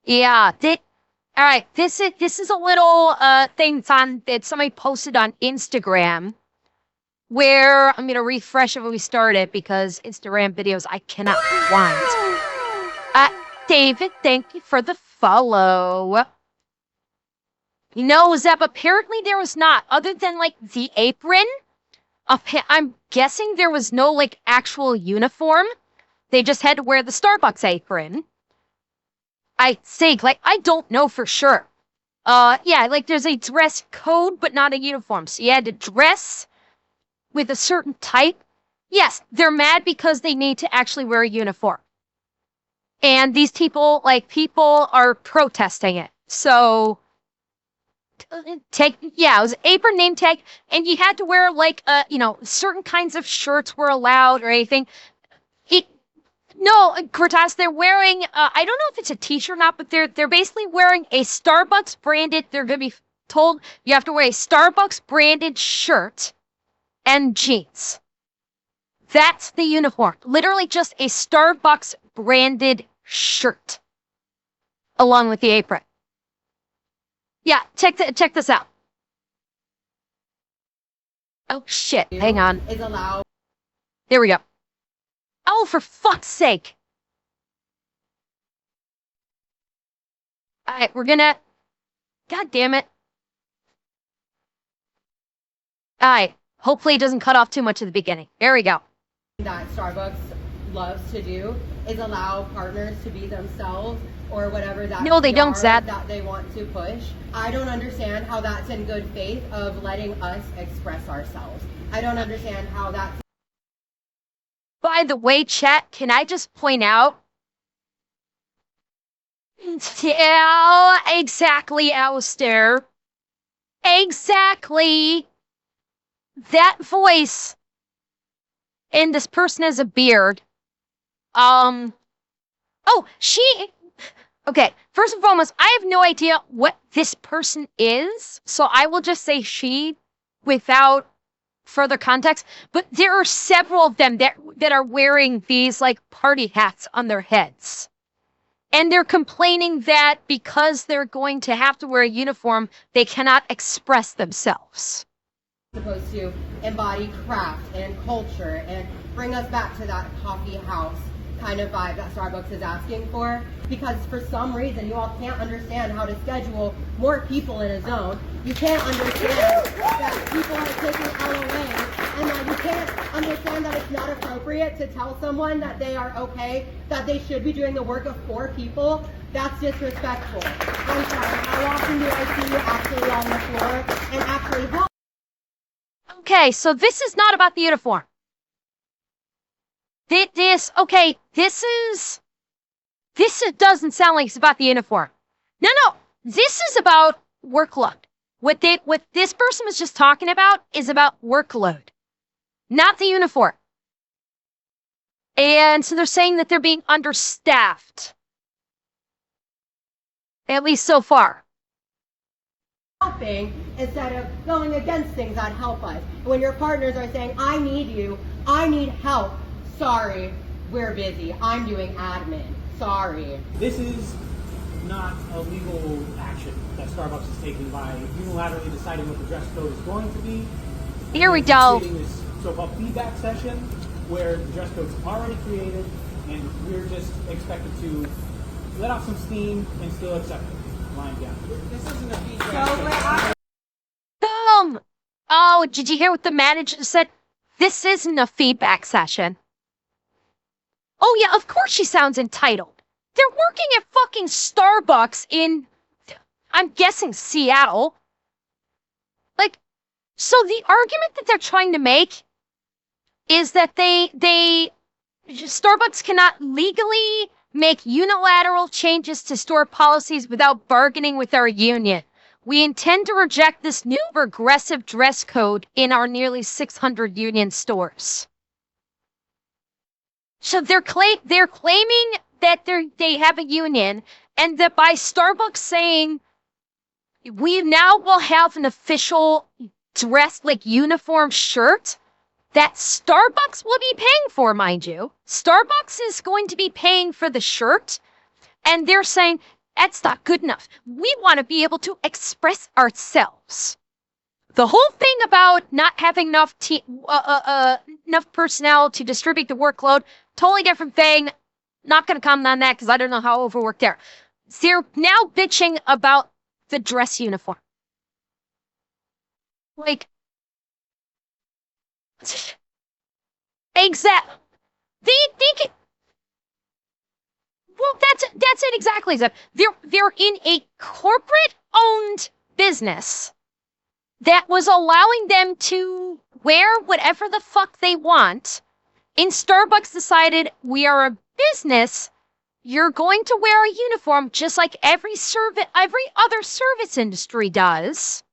Yeah. All right. This is a little thing that somebody posted on Instagram where I'm gonna refresh it when we start it because Instagram videos I cannot rewind. Uh, David, thank you for the follow. You know, Zeb, apparently there was not, other than like the apron. I'm guessing there was no like actual uniform. They just had to wear the Starbucks apron. I think, like, I don't know for sure. Yeah, like there's a dress code, but not a uniform. So you had to dress with a certain type. Yes, they're mad because they need to actually wear a uniform. And these people are protesting it. So it was apron name tag, and you had to wear like certain kinds of shirts were allowed or anything. It, no, Cortez, they're wearing I don't know if it's a t-shirt or not, but they're basically wearing a Starbucks branded, they're gonna be told you have to wear a Starbucks branded shirt and jeans. That's the uniform. Literally just a Starbucks branded shirt along with the apron. Yeah, check this out. Oh shit, hang on. Is allowed. There we go. Oh, for fuck's sake. All right, we're gonna... God damn it. All right, hopefully it doesn't cut off too much at the beginning. There we go. That Starbucks loves to do is allow partners to be themselves or whatever that no, they don't, Zach. That they want to push. I don't understand how that's in good faith of letting us express ourselves. I don't understand how that's... By the way, chat, can I just point out? Yeah, exactly, Alistair. Exactly. That voice. And this person has a beard. Oh, okay, first and foremost, I have no idea what this person is, so I will just say she without further context, but there are several of them that are wearing these like party hats on their heads. And they're complaining that because they're going to have to wear a uniform, they cannot express themselves. Supposed to embody craft and culture and bring us back to that coffee house kind of vibe that Starbucks is asking for, because for some reason you all can't understand how to schedule more people in a zone. You can't understand that people are taking LOA, and that you can't understand that it's not appropriate to tell someone that they are okay, that they should be doing the work of 4 people. That's disrespectful. I'm sorry, how often do I see you actually on the floor and actually help? Okay, so this is not about the uniform. This doesn't sound like it's about the uniform. No, this is about workload. What this person was just talking about is about workload, not the uniform. And so they're saying that they're being understaffed. At least so far. Helping instead of going against things that help us. When your partners are saying, I need you, I need help. Sorry, we're busy. I'm doing admin. Sorry. This is not a legal action that Starbucks is taking by unilaterally deciding what the dress code is going to be. Here we go. Creating this so-called feedback session where the dress code's already created and we're just expected to let off some steam and still accept it. Lying down. This isn't a feedback session. Oh, did you hear what the manager said? This isn't a feedback session. Oh yeah, of course she sounds entitled. They're working at fucking Starbucks in, I'm guessing, Seattle. Like, so the argument that they're trying to make is that Starbucks cannot legally make unilateral changes to store policies without bargaining with our union. We intend to reject this new regressive dress code in our nearly 600 union stores. So they're claiming that they have a union, and that by Starbucks saying we now will have an official dress like uniform shirt that Starbucks will be paying for, mind you. Starbucks is going to be paying for the shirt, and they're saying That's not good enough. We want to be able to express ourselves. The whole thing about not having enough enough personnel to distribute the workload, totally different thing. Not going to comment on that because I don't know how overworked they are. They're now bitching about the dress uniform. Like, exact. They think. Well, that's it exactly. They're in a corporate-owned business that was allowing them to wear whatever the fuck they want. And Starbucks decided, we are a business. You're going to wear a uniform just like every other service industry does.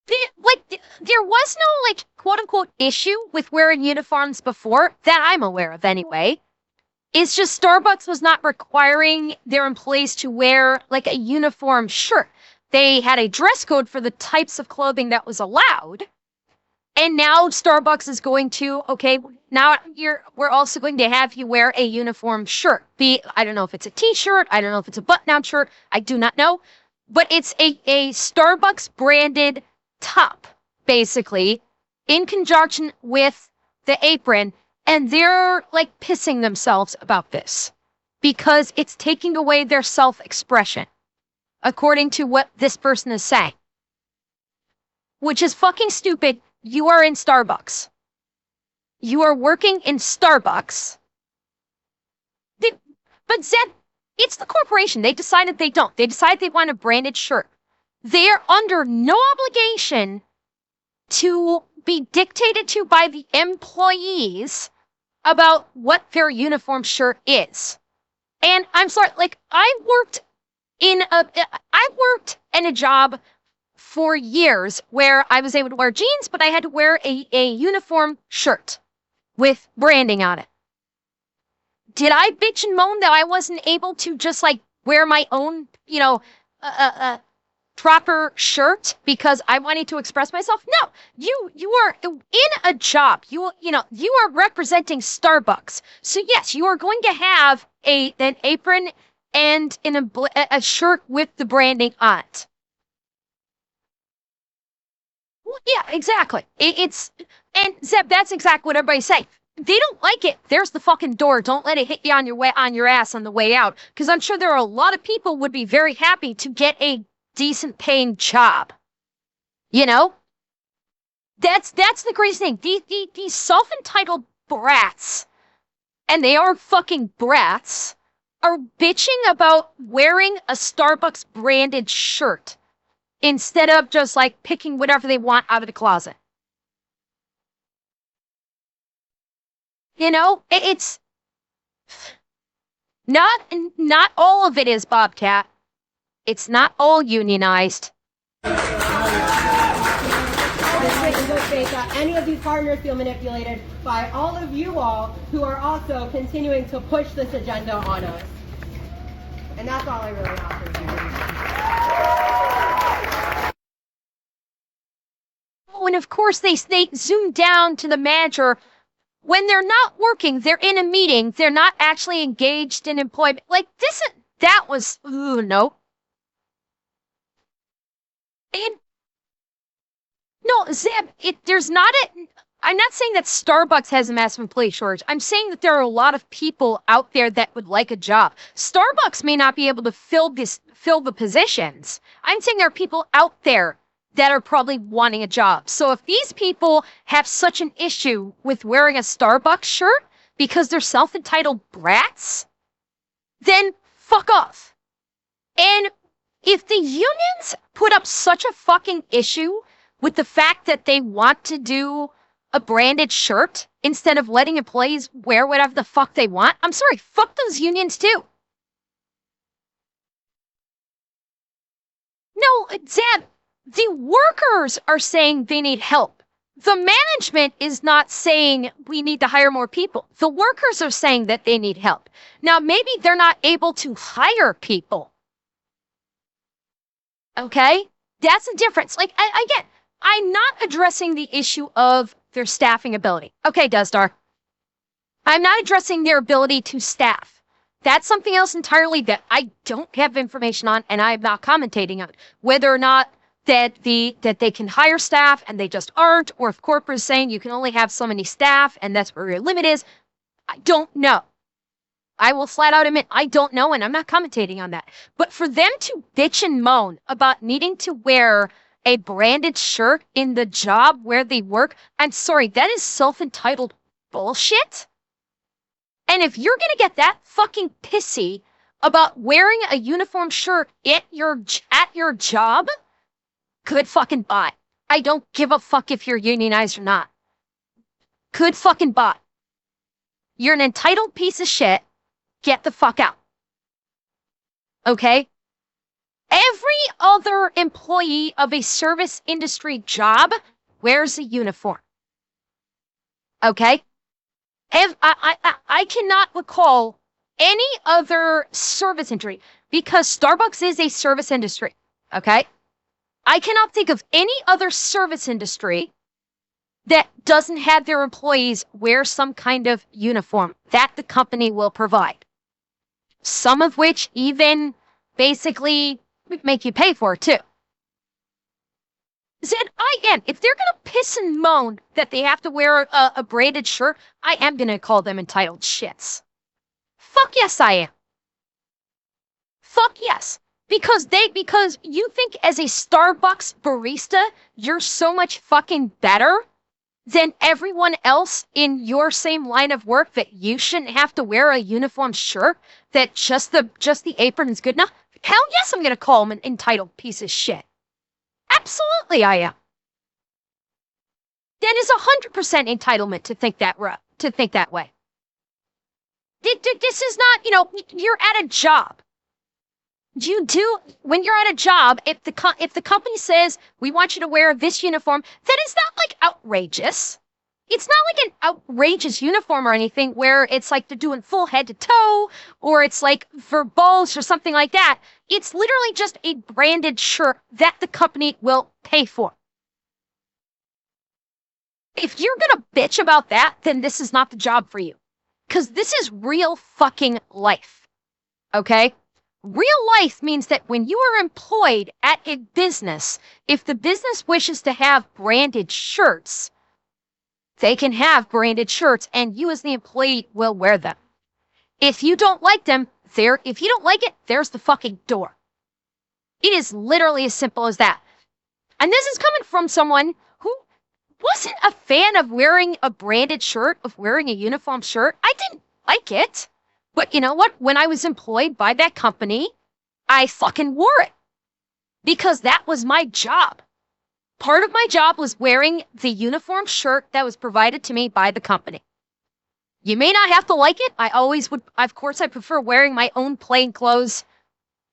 There was no, like, quote-unquote issue with wearing uniforms before, that I'm aware of anyway. It's just Starbucks was not requiring their employees to wear, like, a uniform shirt. They had a dress code for the types of clothing that was allowed. And now Starbucks is going to, okay, now we're also going to have you wear a uniform shirt. I don't know if it's a t-shirt, I don't know if it's a button-down shirt, I do not know. But it's a Starbucks branded top, basically, in conjunction with the apron. And they're, like, pissing themselves about this because it's taking away their self-expression, according to what this person is saying. Which is fucking stupid. You are in Starbucks. You are working in Starbucks. But Zed, it's the corporation. They decided they don't. They decided they want a branded shirt. They're under no obligation to be dictated to by the employees about what their uniform shirt is. And I'm sorry, like, I worked in a job for years where I was able to wear jeans, but I had to wear a uniform shirt with branding on it. Did I bitch and moan that I wasn't able to just, like, wear my own, proper shirt because I wanted to express myself? No, you are in a job. You are representing Starbucks. So yes, you are going to have an apron and a shirt with the branding on it. Well, yeah, exactly. And Zeb, that's exactly what everybody's saying. They don't like it. There's the fucking door. Don't let it hit you on your ass on the way out. Because I'm sure there are a lot of people would be very happy to get a decent paying job. You know? That's the crazy thing. These self-entitled brats, and they are fucking brats, are bitching about wearing a Starbucks branded shirt instead of just, like, picking whatever they want out of the closet. You know, it's not all of it is Bobcat. It's not all unionized. Any of these partners feel manipulated by all of you all who are also continuing to push this agenda on us. And that's all I really have to say. Oh, and of course they zoom down to the manager. When they're not working, they're in a meeting. They're not actually engaged in employment. Like, that was, no. And, no, Zeb, I'm not saying that Starbucks has a massive employee shortage. I'm saying that there are a lot of people out there that would like a job. Starbucks may not be able to fill the positions. I'm saying there are people out there that are probably wanting a job. So if these people have such an issue with wearing a Starbucks shirt because they're self-entitled brats, then fuck off. And if the unions put up such a fucking issue with the fact that they want to do a branded shirt instead of letting employees wear whatever the fuck they want, I'm sorry, fuck those unions too. No, Zeb, the workers are saying they need help. The management is not saying we need to hire more people. The workers are saying that they need help. Now, maybe they're not able to hire people. Okay? That's the difference. Like, again, I'm not addressing the issue of their staffing ability. Okay, Desdar. I'm not addressing their ability to staff. That's something else entirely that I don't have information on, and I'm not commentating on whether or not that they can hire staff and they just aren't, or if corporate is saying you can only have so many staff and that's where your limit is. I don't know. I will flat out admit I don't know, and I'm not commentating on that. But for them to bitch and moan about needing to wear a branded shirt in the job where they work, I'm sorry, that is self-entitled bullshit. And if you're gonna get that fucking pissy about wearing a uniform shirt at your job, good fucking bye. I don't give a fuck if you're unionized or not. Good fucking bye. You're an entitled piece of shit. Get the fuck out. Okay? Every other employee of a service industry job wears a uniform. Okay? I cannot recall any other service industry because Starbucks is a service industry. Okay? I cannot think of any other service industry that doesn't have their employees wear some kind of uniform that the company will provide. Some of which even basically make you pay for it too. Again, if they're going to piss and moan that they have to wear a braided shirt, I am going to call them entitled shits. Fuck yes, I am. Fuck yes. Because you think as a Starbucks barista, you're so much fucking better than everyone else in your same line of work that you shouldn't have to wear a uniform shirt, that just the apron is good enough. Hell yes, I'm going to call him an entitled piece of shit. Absolutely I am. That is 100% entitlement to think that way. This is not, you're at a job. When you're at a job, if the company says, we want you to wear this uniform, that is not like outrageous. It's not like an outrageous uniform or anything where it's like they're doing full head to toe, or it's like verbose or something like that. It's literally just a branded shirt that the company will pay for. If you're gonna bitch about that, then this is not the job for you. Because this is real fucking life. Okay? Real life means that when you are employed at a business, if the business wishes to have branded shirts, they can have branded shirts and you as the employee will wear them. If you don't like them, if you don't like it, there's the fucking door. It is literally as simple as that. And this is coming from someone who wasn't a fan of wearing a branded shirt, of wearing a uniform shirt. I didn't like it. But you know what? When I was employed by that company, I fucking wore it. Because that was my job. Part of my job was wearing the uniform shirt that was provided to me by the company. You may not have to like it. I always would. Of course, I prefer wearing my own plain clothes,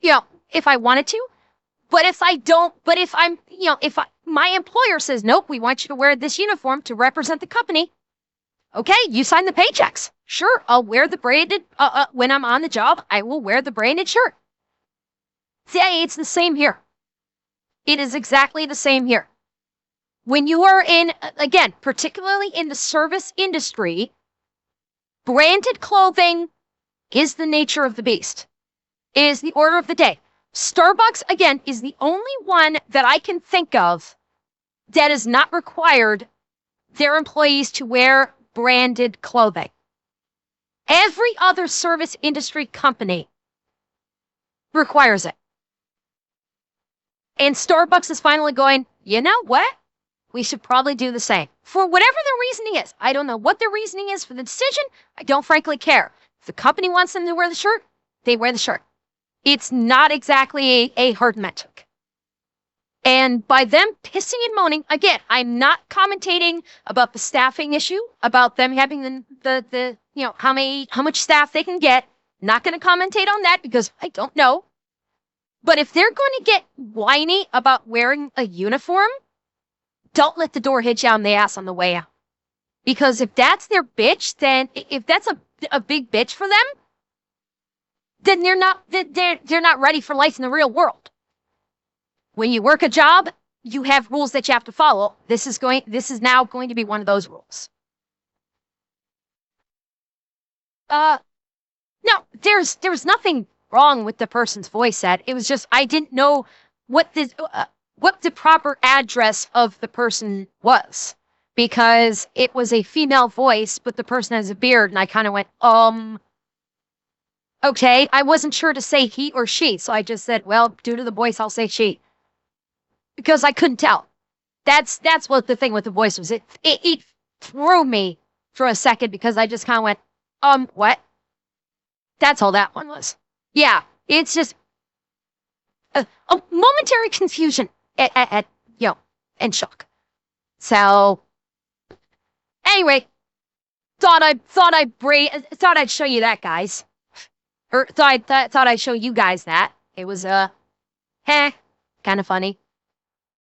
if I wanted to. But if I don't, my employer says, nope, we want you to wear this uniform to represent the company. Okay, you sign the paychecks. Sure, I'll wear the branded, when I'm on the job, I will wear the branded shirt. See, it's the same here. It is exactly the same here. When you are in, again, particularly in the service industry, branded clothing is the nature of the beast. It is the order of the day. Starbucks, again, is the only one that I can think of that is not required their employees to wear branded clothing. Every other service industry company requires it. And Starbucks is finally going, you know what? We should probably do the same. For whatever their reasoning is. I don't know what their reasoning is for the decision. I don't frankly care. If the company wants them to wear the shirt, they wear the shirt. It's not exactly a hard metric. And by them pissing and moaning, again, I'm not commentating about the staffing issue, about them having the how much staff they can get. Not going to commentate on that because I don't know. But if they're going to get whiny about wearing a uniform, don't let the door hit you on the ass on the way out. Because if that's their bitch, then if that's a big bitch for them, then they're not ready for life in the real world. When you work a job, you have rules that you have to follow. This is now going to be one of those rules. Now No, there's nothing wrong with the person's voice set. It was just I didn't know what the proper address of the person was because it was a female voice, but the person has a beard, and I kind of went, okay. I wasn't sure to say he or she, so I just said, well, due to the voice, I'll say she because I couldn't tell. That's what the thing with the voice was. It threw me for a second because I just kind of went, what? That's all that one was. Yeah, it's just a momentary confusion at and shock. So anyway, thought I'd show you that, guys, or thought I'd show you guys that it was kind of funny.